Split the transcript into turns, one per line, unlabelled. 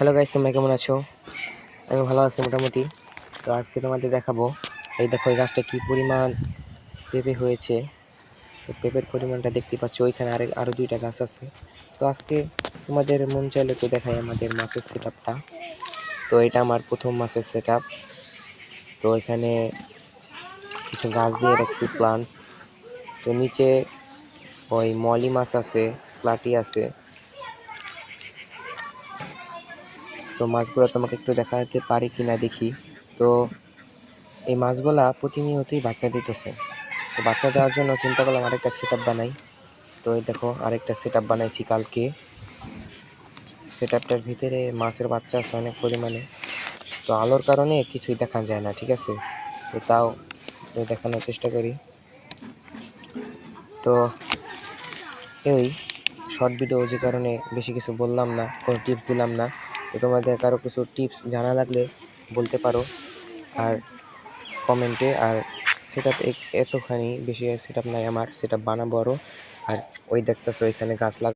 Hello guys, তোমরা কেমন আছো? আমি ভালো আছি মোটামুটি। তো আজকে তোমাদের দেখাবো, এই দেখো এই গাছটা কি পরিমাণ পেঁপে হয়েছে। তো পেঁপের পরিমাণটা দেখতে পাচ্ছ, ওইখানে আরো দুইটা গাছ আছে। তো আজকে তোমাদের মন চাইলে তো দেখাই আমাদের মাছের সেট আপটা। তো এটা আমার প্রথম মাছের সেট আপ। তো এখানে কিছু গাছ দিয়ে রাখছি, প্লান্টস। তো নিচে ওই মলি মাছ আছে, প্লাটি আছে। তো মাছগুলো তোমাকে একটু দেখাতে পারি কিনা দেখি। তো এই মাছগুলা প্রতিনিয়তই বাচ্চা দিতেছে। তো বাচ্চা দেওয়ার জন্য চিন্তা করলাম আরেকটা সেট আপ বানাই। তো এই দেখো আরেকটা সেট আপ বানাইছি কালকে। সেট আপটার ভিতরে মাছের বাচ্চা আছে অনেক পরিমাণে। তো আলোর কারণে কিছুই দেখা যায় না, ঠিক আছে? তো তাও দেখানোর চেষ্টা করি। তো এই শর্ট ভিডিও, যে কারণে বেশি কিছু বললাম না, কোনো টিপস দিলাম না। তো তোমাদের কারো কিছু টিপস জানা লাগলে বলতে পারো আর কমেন্টে। আর সেট আপ এতখানি, বেশি সেট আপ নাই আমার, সেট আপ বানাবো আরও। আর ওই দেখতেছো এখানে গাছ